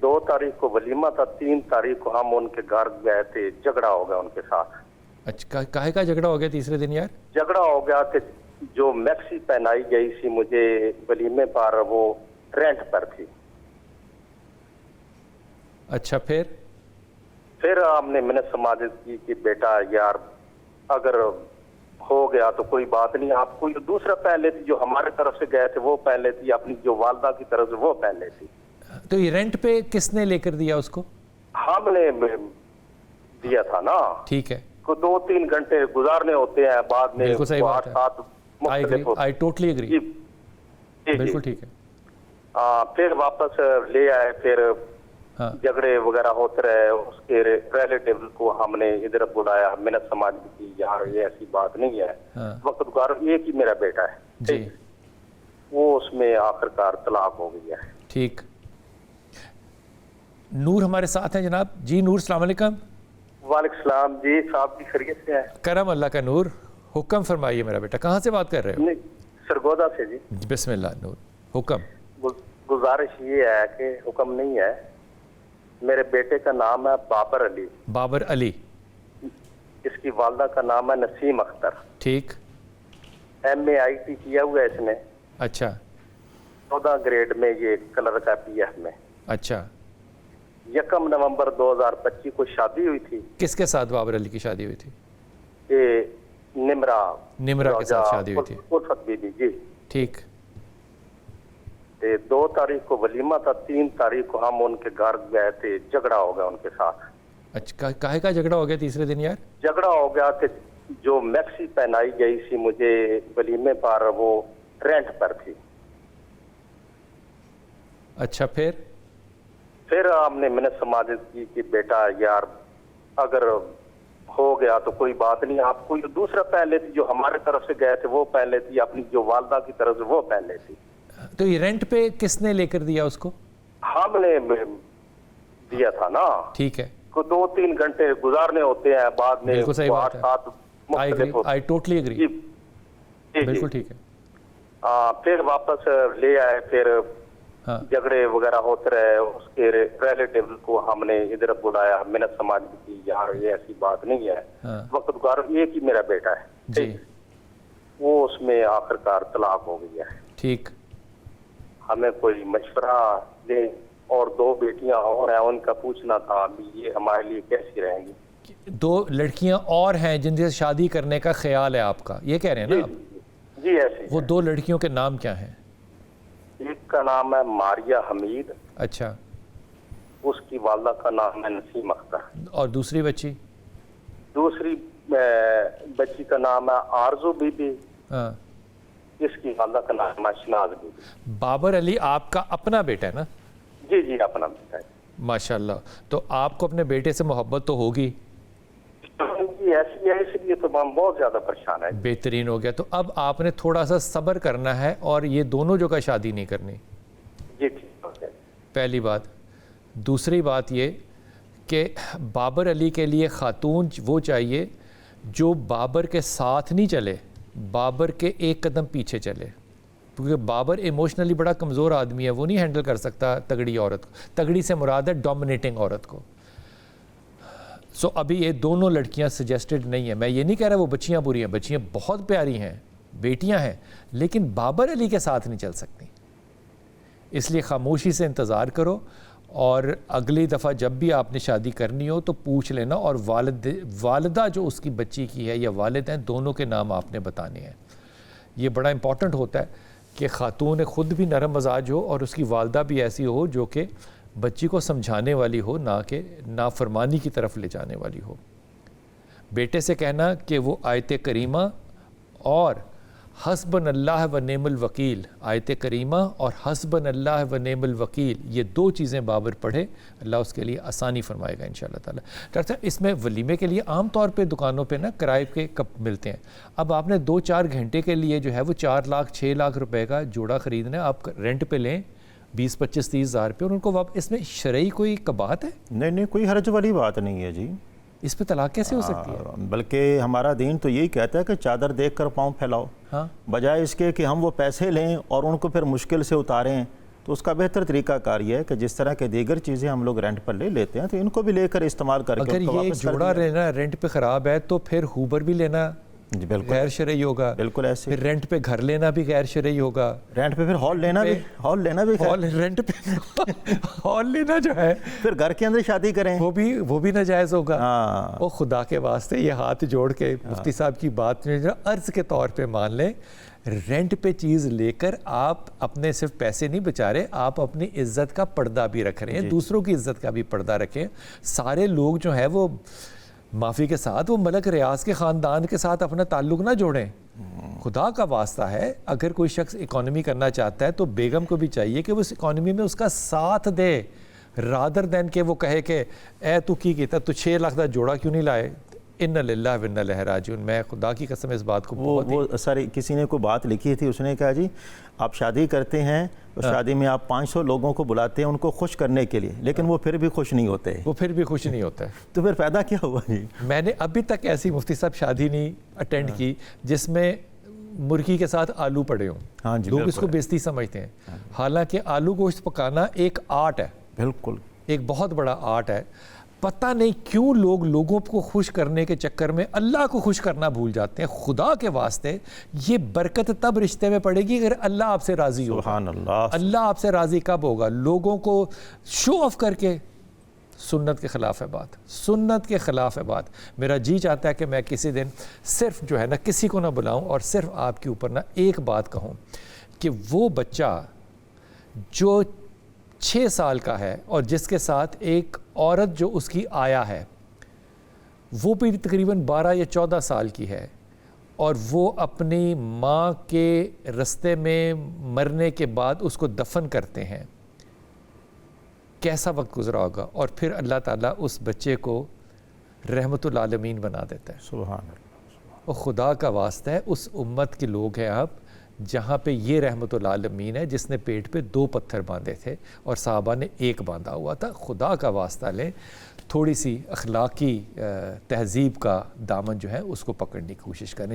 2 तारीख को वलीमा था, 3 तारीख को हम उनके घर गए थे, झगड़ा हो गया उनके साथ। अच्छा, काहे का झगड़ा हो गया तीसरे दिन यार? झगड़ा हो गया कि जो मैक्सी पहनाई गई थी मुझे वलीमे पर, वो रेंट पर थी। अच्छा, फिर हमने मैंने समाजित की कि बेटा यार अगर हो गया तो कोई बात नहीं, आप कोई दूसरा पहन लेती, जो हमारे तरफ से गए थे वो पहन लेती, अपनी जो वालदा की तरफ से वो पहन लेती। तो ये रेंट पे किसने लेकर दिया उसको? हमने दिया था ना। ठीक है, को 2-3 घंटे गुजारने होते हैं, बाद में बिल्कुल सही बात है। 8-7 आई टोटली एग्री, बिल्कुल ठीक है। फिर वापस ले आए, फिर हाँ, झगड़े वगैरह होते रहे। उसके रिलेटिव को हमने इधर बुलाया, मैंने समाज की यार ये ऐसी बात नहीं है। हाँ। वक्त गुजार एक ही मेरा बेटा है जी, वो उसमें आखिरकार तलाक हो गई है। ठीक। नूर हमारे साथ हैं जनाब। जी नूर, अस्सलाम वालेकुम। वालेकुम सलाम जी, साहब की खैरियत से है? करम अल्लाह का नूर, हुक्म फरमाइए मेरा बेटा, कहाँ से बात कर रहे हो? नहीं, सरगोदा से जी। बिस्मिल्लाह नूर, हुक्म। गुजारिश ये है कि हुक्म नहीं है, मेरे बेटे का नाम है बाबर अली। बाबर अली, इसकी वालदा का नाम है नसीम अख्तर। ठीक। MAIT किया हुआ है इसने। अच्छा 14 ग्रेड में, ये कलर का PF में। अच्छा, 1 नवंबर 2025 को शादी हुई थी। किसके साथ बाबर अली की शादी हुई थी? ये निमरा के साथ शादी हुई थी। उल्फत बीबी जी। ठीक। 2 तारीख को वलीमा था, 3 तारीख को हम उनके घर गए थे, झगड़ा हो गया उनके साथ। अच्छा, काहे का झगड़ा हो गया तीसरे दिन यार? झगड़ा हो गया कि जो मैक्सी पहनाई गई थी मुझे वलीमे पर, वो रेंट पर थी। अच्छा, फिर मैंने समाजित की कि बेटा यार अगर हो गया तो कोई बात नहीं, आप कोई दूसरा पहन लेती, जो हमारे तरफ से गए थे वो पहन लेती, अपनी जो वालदा की तरफ से वो पहन लेती। तो ये रेंट पे किसने लेकर दिया उसको? हमने दिया था ना। ठीक है, को 2-3 घंटे गुजारने होते हैं, बाद में बिल्कुल सही बात है। 8-7 आई टोटली एग्री, बिल्कुल ठीक है। फिर वापस ले आए, फिर हाँ, झगड़े वगैरह होते रहे। उसके रिलेटिव को हमने इधर बुलाया, मैंने समाज की यार ये ऐसी बात नहीं है। हाँ। वक्त गुजार एक ही मेरा बेटा है जी, वो उसमें आखिरकार तलाक हो गई है। ठीक। हमें कोई मशवरा दे, और 2 बेटियां और हैं, उनका पूछना था अभी ये हमारे लिए कैसी रहेंगी। 2 लड़कियां और हैं जिनसे शादी करने का ख्याल है आपका, ये कह रहे हैं ना आप? जी ऐसी वो 2 लड़कियों के नाम क्या हैं? एक का नाम है मारिया हमीद। अच्छा, उसकी वालदा का नाम है नसीम अख्तर। और दूसरी बच्ची? दूसरी बच्ची का नाम है आरजू बीबी। हाँ। इसकी वालदा का नाम है शनाज बीबी। बाबर अली आपका अपना बेटा है ना? जी जी अपना बेटा है। माशाल्लाह। तो आपको अपने बेटे से मोहब्बत तो होगी? जी ऐसी है, इसलिए तो हम बहुत ज्यादा परेशान है। बेहतरीन हो गया। तो अब आपने थोड़ा सा सब्र करना है और ये दोनों जगह शादी नहीं करनी। जी ठीक है। पहली बात। दूसरी बात ये कि बाबर अली के लिए खातून वो चाहिए जो बाबर के साथ नहीं चले, बाबर के एक कदम पीछे चले, क्योंकि बाबर इमोशनली बड़ा कमज़ोर आदमी है, वो नहीं हैंडल कर सकता तगड़ी औरत को। तगड़ी से मुराद है डोमिनेटिंग औरत को। सो अभी ये दोनों लड़कियां सजेस्टेड नहीं है। मैं ये नहीं कह रहा वो बच्चियां बुरी हैं, बच्चियां बहुत प्यारी हैं, बेटियां हैं, लेकिन बाबर अली के साथ नहीं चल सकती। इसलिए खामोशी से इंतज़ार करो, और अगली दफ़ा जब भी आपने शादी करनी हो तो पूछ लेना, और वालिदा जो उसकी बच्ची की है या वालिद हैं, दोनों के नाम आपने बताने हैं। ये बड़ा इंपॉर्टेंट होता है कि ख़ातून ख़ुद भी नरम मजाज हो और उसकी वालिदा भी ऐसी हो जो कि बच्ची को समझाने वाली हो, ना कि नाफरमानी की तरफ ले जाने वाली हो। बेटे से कहना कि वो आयत करीमा और हस्बन अल्लाह व नेमल वकील, आयत करीमा और हस्बन अल्लाह व नेमल वकील, ये 2 चीज़ें बाबर पढ़े, अल्लाह उसके लिए आसानी फरमाएगा इंशाअल्लाह ताला। डॉक्टर साहब, इसमें वलीमे के लिए आम तौर पे दुकानों पे ना किराए के कप मिलते हैं। अब आपने 2-4 घंटे के लिए जो है वो 4 लाख 6 लाख रुपए का जोड़ा ख़रीदना है, आप रेंट पे लें 20-25-30 हज़ार पे, और उनको वापस, इसमें शरई कोई कबात है? नहीं, कोई हर्ज वाली बात नहीं है जी। इस पे तलाक कैसे हो सकती है? बल्कि हमारा दीन तो यही कहता है कि चादर देख कर पाँव फैलाओ। हाँ, बजाय इसके कि हम वो पैसे लें और उनको फिर मुश्किल से उतारें تو اس کا بہتر طریقہ کار یہ ہے کہ جس طرح کے دیگر چیزیں ہم لوگ رینٹ پر لے لیتے ہیں تو ان کو بھی لے کر استعمال کر کے اگر یہ جوڑا لینا رینٹ پہ خراب ہے تو پھر ہوبر بھی لینا جی بالکل غیر شرعی ہوگا، بالکل ایسے پھر رینٹ پہ گھر لینا بھی غیر شرعی ہوگا، رینٹ پہ پھر ہال لینا بھی ہال رینٹ پہ ہال لینا جو ہے پھر گھر کے اندر شادی کریں وہ بھی ناجائز ہوگا۔ ہاں وہ خدا کے واسطے یہ ہاتھ جوڑ کے مفتی صاحب کی بات عرض کے طور پہ مان لیں، رینٹ پہ چیز لے کر آپ اپنے صرف پیسے نہیں بچا رہے، آپ اپنی عزت کا پردہ بھی رکھ رہے ہیں، دوسروں کی عزت کا بھی پردہ رکھیں۔ سارے لوگ جو ہیں وہ معافی کے ساتھ وہ ملک ریاض کے خاندان کے ساتھ اپنا تعلق نہ جوڑیں۔ خدا کا واسطہ ہے، اگر کوئی شخص اکانومی کرنا چاہتا ہے تو بیگم کو بھی چاہیے کہ وہ اس اکانومی میں اس کا ساتھ دے، رادر دین کہ وہ کہے کہ اے تو کی کیتا تو 6 لاکھ دا جوڑا کیوں نہیں لائے۔ ان للہ و انا الیہ راجعون۔ میں خدا کی قسم اس بات کو وہ ساری کسی نے کوئی بات لکھی تھی، اس نے کہا جی آپ شادی کرتے ہیں تو شادی میں آپ 500 لوگوں کو بلاتے ہیں ان کو خوش کرنے کے لیے، لیکن وہ پھر بھی خوش نہیں ہوتے، وہ پھر بھی خوش نہیں ہوتا ہے۔ تو پھر فائدہ کیا ہوا جی؟ میں نے ابھی تک ایسی مفتی صاحب شادی نہیں اٹینڈ کی جس میں مرغی کے ساتھ آلو پڑے ہوں۔ ہاں جی لوگ اس کو بےزتی سمجھتے ہیں، حالانکہ آلو گوشت پکانا ایک آرٹ ہے، بالکل ایک بہت بڑا آرٹ ہے۔ پتہ نہیں کیوں لوگ لوگوں کو خوش کرنے کے چکر میں اللہ کو خوش کرنا بھول جاتے ہیں۔ خدا کے واسطے یہ برکت تب رشتے میں پڑے گی اگر اللہ آپ سے راضی ہوگا۔ سبحان اللہ۔ اللہ آپ سے راضی کب ہوگا؟ لوگوں کو شو آف کر کے۔ سنت کے خلاف ہے بات، سنت کے خلاف ہے بات۔ میرا جی چاہتا ہے کہ میں کسی دن صرف جو ہے نا کسی کو نہ بلاؤں اور صرف آپ کے اوپر نہ ایک بات کہوں کہ وہ بچہ جو 6 سال کا ہے اور جس کے ساتھ ایک عورت جو اس کی آیا ہے وہ بھی تقریباً 12 یا 14 سال کی ہے، اور وہ اپنی ماں کے رستے میں مرنے کے بعد اس کو دفن کرتے ہیں، کیسا وقت گزرا ہوگا؟ اور پھر اللہ تعالیٰ اس بچے کو رحمت العالمین بنا دیتا ہے۔ سبحان اللہ۔ اور خدا کا واسطہ ہے اس امت کے لوگ ہیں آپ جہاں پہ یہ رحمت العالمین ہے جس نے پیٹ پہ 2 پتھر باندھے تھے اور صحابہ نے 1 باندھا ہوا تھا۔ خدا کا واسطہ لیں، تھوڑی سی اخلاقی تہذیب کا دامن جو ہے اس کو پکڑنے کی کوشش کریں۔